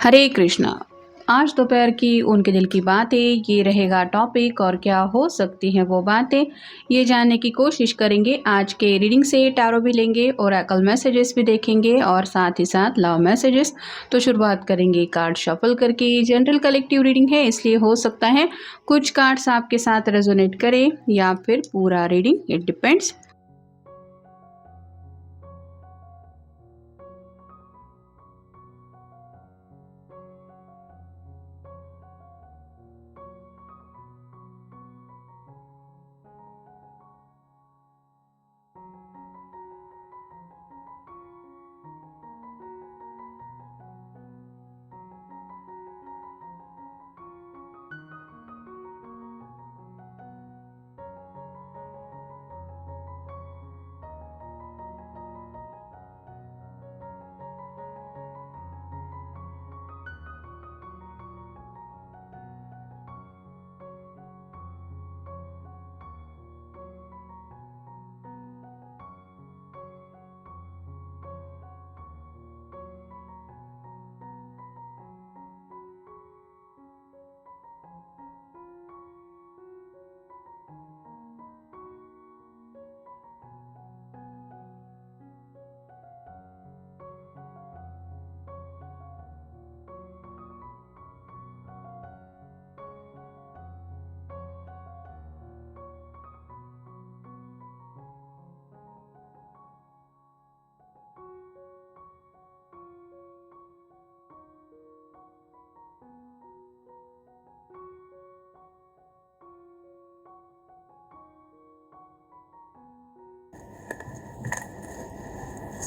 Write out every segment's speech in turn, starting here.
हरे कृष्णा। आज दोपहर की उनके दिल की बातें ये रहेगा टॉपिक और क्या हो सकती हैं वो बातें, ये जानने की कोशिश करेंगे। आज के रीडिंग से टैरो भी लेंगे, ओरेकल मैसेजेस भी देखेंगे और साथ ही साथ लव मैसेजेस। तो शुरुआत करेंगे कार्ड शफल करके। जनरल कलेक्टिव रीडिंग है, इसलिए हो सकता है कुछ कार्ड्स आपके साथ रेजोनेट करें या फिर पूरा रीडिंग, इट डिपेंड्स।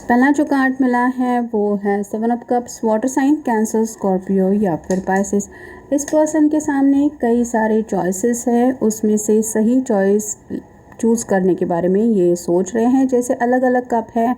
पहला जो कार्ड मिला है वो है 7 of cups, water sign, Cancer, Scorpio या फिर पाइसेस। इस पर्सन के सामने कई सारे चॉइसेस है, उसमें से सही चॉइस चूज़ करने के बारे में ये सोच रहे हैं। जैसे अलग अलग कप है,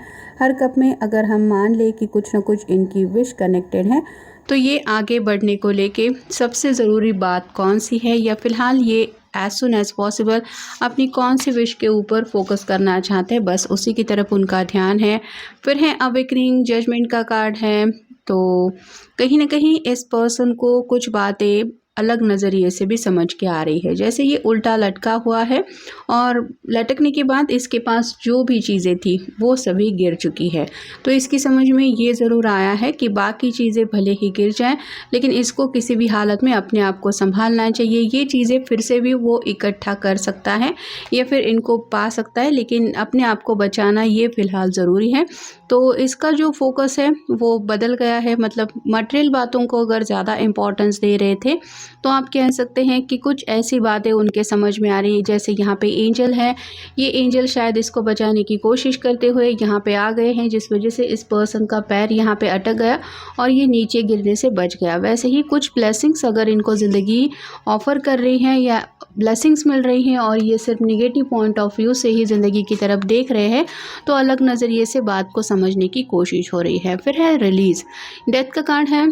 हर कप में अगर हम मान ले कि कुछ ना कुछ इनकी विश कनेक्टेड है, तो ये आगे बढ़ने को लेके सबसे ज़रूरी बात कौन सी है, या फिलहाल ये एज सुन एज पॉसिबल अपनी कौन सी विश के ऊपर फोकस करना चाहते हैं, बस उसी की तरफ उनका ध्यान है। फिर है अवेकनिंग, जजमेंट का कार्ड है। तो कहीं ना कहीं इस पर्सन को कुछ बातें अलग नज़रिए से भी समझ के आ रही है। जैसे ये उल्टा लटका हुआ है और लटकने के बाद इसके पास जो भी चीज़ें थी वो सभी गिर चुकी है। तो इसकी समझ में ये ज़रूर आया है कि बाकी चीज़ें भले ही गिर जाएं, लेकिन इसको किसी भी हालत में अपने आप को संभालना चाहिए। ये चीज़ें फिर से भी वो इकट्ठा कर सकता है या फिर इनको पा सकता है, लेकिन अपने आप को बचाना ये फ़िलहाल ज़रूरी है। तो इसका जो फोकस है वो बदल गया है। मतलब मटेरियल बातों को अगर ज़्यादा इम्पोर्टेंस दे रहे थे, तो आप कह सकते हैं कि कुछ ऐसी बातें उनके समझ में आ रही है। जैसे यहाँ पे एंजल है, ये एंजल शायद इसको बचाने की कोशिश करते हुए यहाँ पे आ गए हैं, जिस वजह से इस पर्सन का पैर यहाँ पे अटक गया और ये नीचे गिरने से बच गया। वैसे ही कुछ ब्लेसिंग्स अगर इनको ज़िंदगी ऑफ़र कर रही हैं या ब्लेसिंग्स मिल रही हैं और ये सिर्फ निगेटिव पॉइंट ऑफ व्यू से ही ज़िंदगी की तरफ देख रहे हैं, तो अलग नज़रिए से बात को समझने की कोशिश हो रही है। फिर है रिलीज़, डेथ का कार्ड है।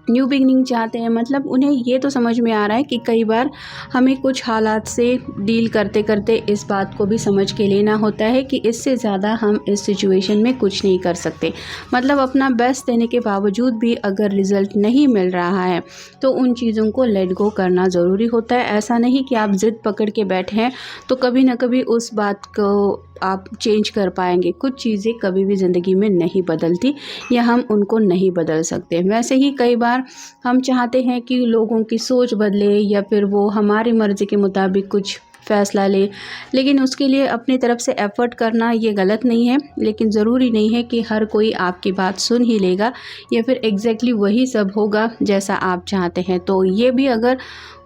न्यू बिगनिंग चाहते हैं, मतलब उन्हें ये तो समझ में आ रहा है कि कई बार हमें कुछ हालात से डील करते करते इस बात को भी समझ के लेना होता है कि इससे ज़्यादा हम इस सिचुएशन में कुछ नहीं कर सकते। मतलब अपना बेस्ट देने के बावजूद भी अगर रिज़ल्ट नहीं मिल रहा है तो उन चीज़ों को लेट गो करना ज़रूरी होता है। ऐसा नहीं कि आप ज़िद पकड़ के बैठे हैं तो कभी ना कभी उस बात को आप चेंज कर पाएंगे। कुछ चीज़ें कभी भी ज़िंदगी में नहीं बदलती या हम उनको नहीं बदल सकते। वैसे ही कई बार हम चाहते हैं कि लोगों की सोच बदले या फिर वो हमारी मर्ज़ी के मुताबिक कुछ फ़ैसला ले, लेकिन उसके लिए अपनी तरफ से एफ़र्ट करना ये गलत नहीं है। लेकिन ज़रूरी नहीं है कि हर कोई आपकी बात सुन ही लेगा या फिर एग्जैक्टली वही सब होगा जैसा आप चाहते हैं। तो ये भी अगर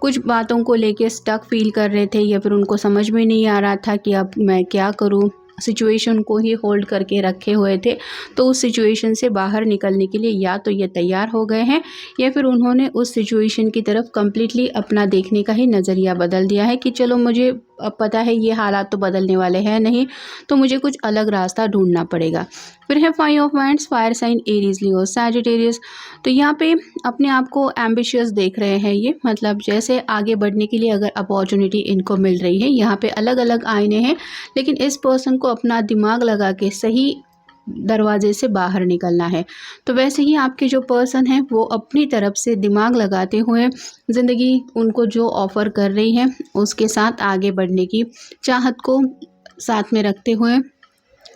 कुछ बातों को लेके स्टक फील कर रहे थे या फिर उनको समझ में नहीं आ रहा था कि अब मैं क्या करूं, सिचुएशन को ही होल्ड करके रखे हुए थे, तो उस सिचुएशन से बाहर निकलने के लिए या तो ये तैयार हो गए हैं या फिर उन्होंने उस सिचुएशन की तरफ कम्प्लीटली अपना देखने का ही नज़रिया बदल दिया है कि चलो मुझे अब पता है ये हालात तो बदलने वाले हैं नहीं, तो मुझे कुछ अलग रास्ता ढूंढना पड़ेगा। फिर है 5 of wands, fire sign, Aries, Leo, Sagittarius. तो यहाँ पे अपने आप को एम्बिशियस देख रहे हैं ये, मतलब जैसे आगे बढ़ने के लिए अगर अपॉर्चुनिटी इनको मिल रही है, यहाँ पे अलग अलग आईने हैं, लेकिन इस पर्सन को अपना दिमाग लगा के सही दरवाजे से बाहर निकलना है। तो वैसे ही आपके जो पर्सन हैं वो अपनी तरफ से दिमाग लगाते हुए ज़िंदगी उनको जो ऑफ़र कर रही है उसके साथ आगे बढ़ने की चाहत को साथ में रखते हुए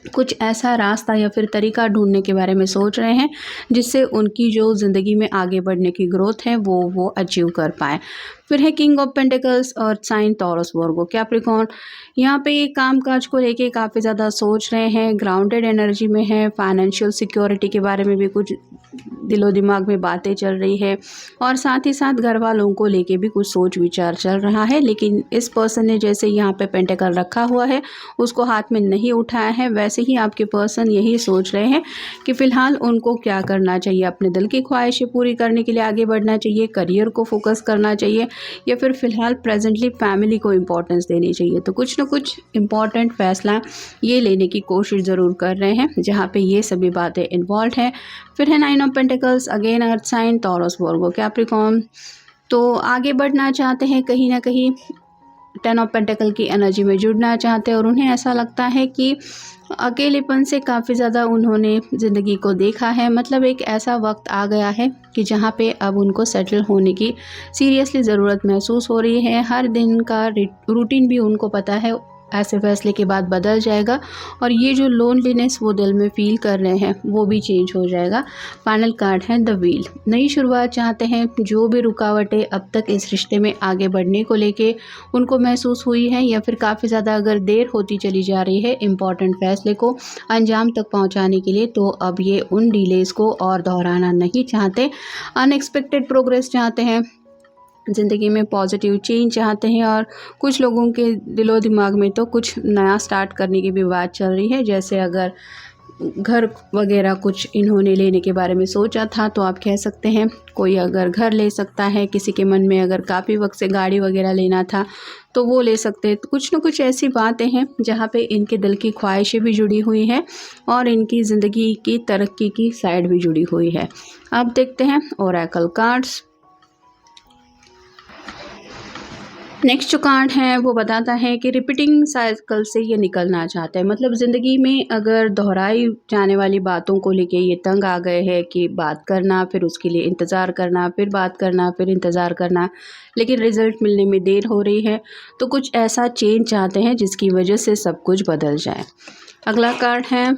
कुछ ऐसा रास्ता या फिर तरीका ढूंढने के बारे में सोच रहे हैं जिससे उनकी जो ज़िंदगी में आगे बढ़ने की ग्रोथ है वो अचीव कर पाए। फिर है किंग ऑफ पेंटिकल्स और साइन टॉरस वर्गो कैप्रिकॉर्न। यहाँ पे काम काज को लेके काफ़ी ज़्यादा सोच रहे हैं, ग्राउंडेड एनर्जी में है, फाइनेंशियल सिक्योरिटी के बारे में भी कुछ दिलो दिमाग में बातें चल रही है और साथ ही साथ घर वालों को लेके भी कुछ सोच विचार चल रहा है। लेकिन इस पर्सन ने जैसे यहाँ पे पेंटिकल रखा हुआ है उसको हाथ में नहीं उठाया है, वैसे ही आपके पर्सन यही सोच रहे हैं कि फ़िलहाल उनको क्या करना चाहिए, अपने दिल की ख्वाहिशें पूरी करने के लिए आगे बढ़ना चाहिए, करियर को फोकस करना चाहिए या फिर फ़िलहाल प्रेजेंटली फैमिली को इम्पोर्टेंस देनी चाहिए। तो कुछ ना कुछ इम्पॉर्टेंट फ़ैसला ये लेने की कोशिश ज़रूर कर रहे हैं जहाँ पे ये सभी बातें इन्वॉल्व हैं। फिर है nine of pentacles, again earth sign Taurus Virgo Capricorn. तो आगे बढ़ना चाहते हैं, कहीं ना कहीं 10 ऑफ पेंटिकल की एनर्जी में जुड़ना चाहते हैं और उन्हें ऐसा लगता है कि अकेलेपन से काफ़ी ज़्यादा उन्होंने ज़िंदगी को देखा है। मतलब एक ऐसा वक्त आ गया है कि जहाँ पे अब उनको सेटल होने की सीरियसली ज़रूरत महसूस हो रही है। हर दिन का रूटीन भी उनको पता है ऐसे फैसले के बाद बदल जाएगा और ये जो लोनलीनेस वो दिल में फ़ील कर रहे हैं वो भी चेंज हो जाएगा। फाइनल कार्ड है द व्हील। नई शुरुआत चाहते हैं, जो भी रुकावटें अब तक इस रिश्ते में आगे बढ़ने को लेके उनको महसूस हुई है या फिर काफ़ी ज़्यादा अगर देर होती चली जा रही है इम्पॉर्टेंट फैसले को अंजाम तक पहुँचाने के लिए, तो अब ये उन डिलेज़ को और दोहराना नहीं चाहते। अनएक्सपेक्टेड प्रोग्रेस चाहते हैं, ज़िंदगी में पॉजिटिव चेंज चाहते हैं और कुछ लोगों के दिलो दिमाग में तो कुछ नया स्टार्ट करने की भी बात चल रही है। जैसे अगर घर वगैरह कुछ इन्होंने लेने के बारे में सोचा था तो आप कह सकते हैं कोई अगर घर ले सकता है, किसी के मन में अगर काफ़ी वक्त से गाड़ी वगैरह लेना था तो वो ले सकते हैं। तो कुछ ना कुछ ऐसी बातें हैं जहाँ पे इनके दिल की ख्वाहिशें भी जुड़ी हुई हैं और इनकी ज़िंदगी की तरक्की की साइड भी जुड़ी हुई है। अब देखते हैं ओरेकल कार्ड्स। नेक्स्ट जो कार्ड है वो बताता है कि रिपीटिंग साइकिल से ये निकलना चाहता है। मतलब ज़िंदगी में अगर दोहराई जाने वाली बातों को लेके ये तंग आ गए हैं कि बात करना, फिर उसके लिए इंतज़ार करना, फिर बात करना, फिर इंतज़ार करना, लेकिन रिज़ल्ट मिलने में देर हो रही है। तो कुछ ऐसा चेंज चाहते हैं जिसकी वजह से सब कुछ बदल जाए। अगला कार्ड है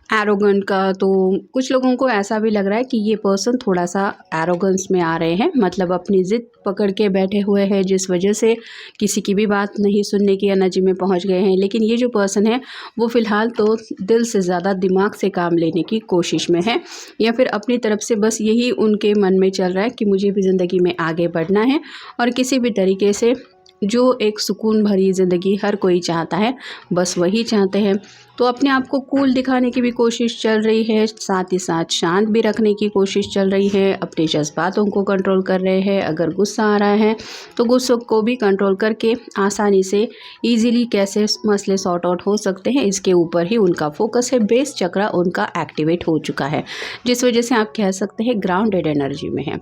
एरोगेंट का। तो कुछ लोगों को ऐसा भी लग रहा है कि ये पर्सन थोड़ा सा एरोगेंस में आ रहे हैं, मतलब अपनी ज़िद पकड़ के बैठे हुए हैं जिस वजह से किसी की भी बात नहीं सुनने की एनर्जी में पहुंच गए हैं। लेकिन ये जो पर्सन है वो फ़िलहाल तो दिल से ज़्यादा दिमाग से काम लेने की कोशिश में है या फिर अपनी तरफ से बस यही उनके मन में चल रहा है कि मुझे भी ज़िंदगी में आगे बढ़ना है और किसी भी तरीके से जो एक सुकून भरी ज़िंदगी हर कोई चाहता है बस वही चाहते हैं। तो अपने आप को कूल दिखाने की भी कोशिश चल रही है, साथ ही साथ शांत भी रखने की कोशिश चल रही है, अपने जज्बातों को कंट्रोल कर रहे हैं। अगर गुस्सा आ रहा है तो गुस्से को भी कंट्रोल करके आसानी से इजीली कैसे मसले सॉर्ट आउट हो सकते हैं इसके ऊपर ही उनका फोकस है। बेस चक्र उनका एक्टिवेट हो चुका है जिस वजह से आप कह सकते हैं ग्राउंडेड एनर्जी में है।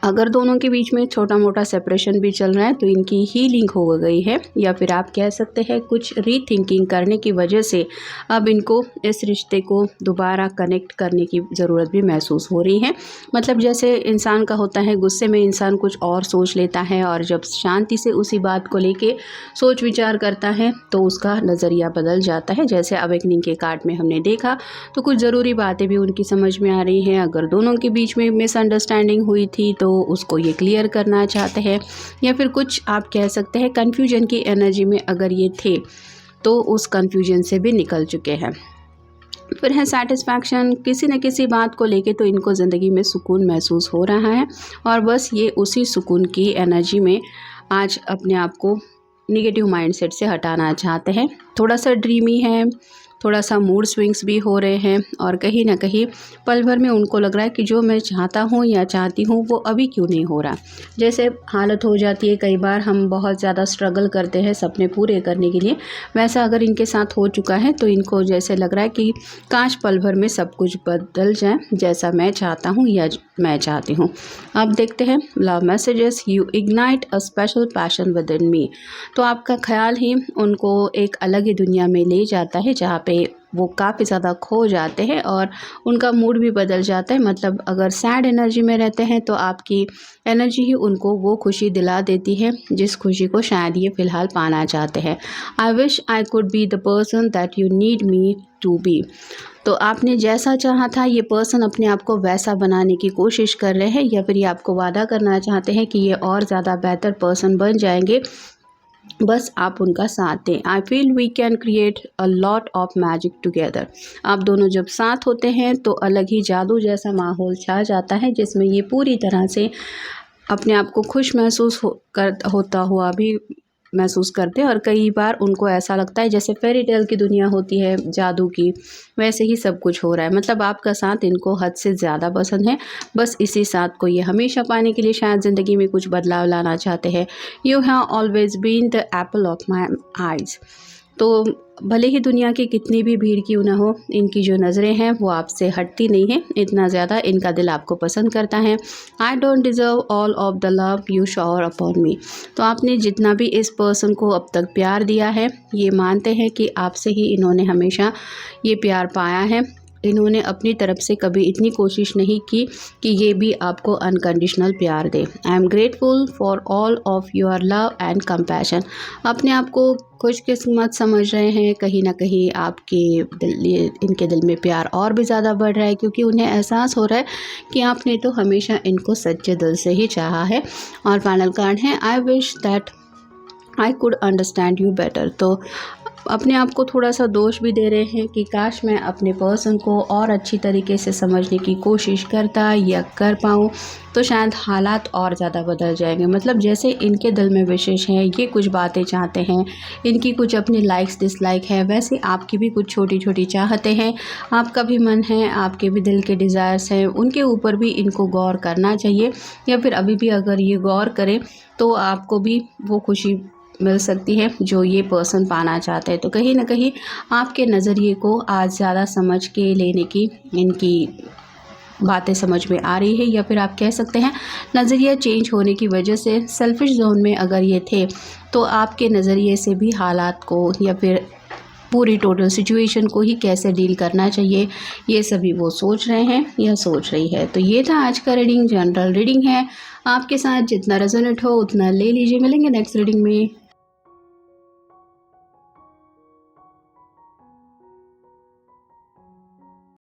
अगर दोनों के बीच में छोटा मोटा सेपरेशन भी चल रहा है तो इनकी हीलिंग हो गई है या फिर आप कह सकते हैं कुछ रीथिंकिंग करने की वजह से अब इनको इस रिश्ते को दोबारा कनेक्ट करने की ज़रूरत भी महसूस हो रही है। मतलब जैसे इंसान का होता है, गुस्से में इंसान कुछ और सोच लेता है और जब शांति से उसी बात को लेके सोच विचार करता है तो उसका नज़रिया बदल जाता है। जैसे अवेकनिंग के कार्ड में हमने देखा तो कुछ ज़रूरी बातें भी उनकी समझ में आ रही हैं। अगर दोनों के बीच में मिसअंडरस्टैंडिंग हुई थी तो उसको ये क्लियर करना चाहते हैं या फिर कुछ आप कह सकते हैं कन्फ्यूजन की एनर्जी में अगर ये थे तो उस कन्फ्यूजन से भी निकल चुके हैं। फिर है सेटिस्फैक्शन, किसी न किसी बात को लेके तो इनको ज़िंदगी में सुकून महसूस हो रहा है और बस ये उसी सुकून की एनर्जी में आज अपने आप को निगेटिव माइंडसेट से हटाना चाहते हैं। थोड़ा सा ड्रीमी है, थोड़ा सा मूड स्विंग्स भी हो रहे हैं और कहीं ना कहीं पल भर में उनको लग रहा है कि जो मैं चाहता हूँ या चाहती हूँ वो अभी क्यों नहीं हो रहा। जैसे हालत हो जाती है कई बार, हम बहुत ज़्यादा स्ट्रगल करते हैं सपने पूरे करने के लिए, वैसा अगर इनके साथ हो चुका है तो इनको जैसे लग रहा है कि काश पल भर में सब कुछ बदल जाए जैसा मैं चाहता हूँ या मैं चाहती हूँ। अब देखते हैं love messages. You ignite a special passion within me. तो आपका ख्याल ही उनको एक अलग ही दुनिया में ले जाता है जहाँ पे वो काफ़ी ज़्यादा खो जाते हैं और उनका मूड भी बदल जाता है। मतलब अगर सैड एनर्जी में रहते हैं तो आपकी एनर्जी ही उनको वो खुशी दिला देती है जिस खुशी को शायद ये फ़िलहाल पाना चाहते हैं। I wish I could be the person that you need me to be. तो आपने जैसा चाहा था ये पर्सन अपने आप को वैसा बनाने की कोशिश कर रहे हैं, या फिर ये आपको वादा करना चाहते हैं कि ये और ज़्यादा बेहतर पर्सन बन जाएंगे, बस आप उनका साथ दें। I feel we can create a lot of magic together. आप दोनों जब साथ होते हैं तो अलग ही जादू जैसा माहौल छा जाता है जिसमें ये पूरी तरह से अपने आप को खुश महसूस होता हुआ भी महसूस करते हैं। और कई बार उनको ऐसा लगता है जैसे फेरी टेल की दुनिया होती है जादू की, वैसे ही सब कुछ हो रहा है। मतलब आपका साथ इनको हद से ज़्यादा पसंद है। बस इसी साथ को ये हमेशा पाने के लिए शायद ज़िंदगी में कुछ बदलाव लाना चाहते हैं। You have always been the apple of my eyes. तो भले ही दुनिया की कितनी भी भीड़ क्यों ना हो, इनकी जो नज़रें हैं वो आपसे हटती नहीं है, इतना ज़्यादा इनका दिल आपको पसंद करता है। I don't deserve all of the love you shower upon मी। तो आपने जितना भी इस पर्सन को अब तक प्यार दिया है, ये मानते हैं कि आपसे ही इन्होंने हमेशा ये प्यार पाया है। इन्होंने अपनी तरफ से कभी इतनी कोशिश नहीं की कि ये भी आपको अनकंडीशनल प्यार दे। I am grateful for all of your love and compassion. अपने आप को खुशकिस्मत समझ रहे हैं, कहीं ना कहीं आपके इनके दिल में प्यार और भी ज़्यादा बढ़ रहा है क्योंकि उन्हें एहसास हो रहा है कि आपने तो हमेशा इनको सच्चे दिल से ही चाहा है। और फाइनल कार्ड है I wish that I could understand you better. तो अपने आप को थोड़ा सा दोष भी दे रहे हैं कि काश मैं अपने पर्सन को और अच्छी तरीके से समझने की कोशिश करता या कर पाऊँ तो शायद हालात और ज़्यादा बदल जाएंगे। मतलब जैसे इनके दिल में विशेष हैं, ये कुछ बातें चाहते हैं, इनकी कुछ अपनी लाइक्स डिसलाइक है, वैसे आपकी भी कुछ छोटी छोटी चाहते हैं, आपका भी मन है, आपके भी दिल के डिज़ायर्स हैं, उनके ऊपर भी इनको गौर करना चाहिए। या फिर अभी भी अगर ये गौर करें तो आपको भी वो खुशी मिल सकती है जो ये पर्सन पाना चाहते हैं। तो कहीं ना कहीं आपके नज़रिए को आज ज़्यादा समझ के लेने की इनकी बातें समझ में आ रही है, या फिर आप कह सकते हैं नज़रिया चेंज होने की वजह से सेल्फिश जोन में अगर ये थे तो आपके नज़रिए से भी हालात को या फिर पूरी टोटल सिचुएशन को ही कैसे डील करना चाहिए ये सभी वो सोच रहे हैं या सोच रही है। तो ये था आज का रीडिंग, जनरल रीडिंग है, आपके साथ जितना रेजोनेट हो उतना ले लीजिए। मिलेंगे नेक्स्ट रीडिंग में।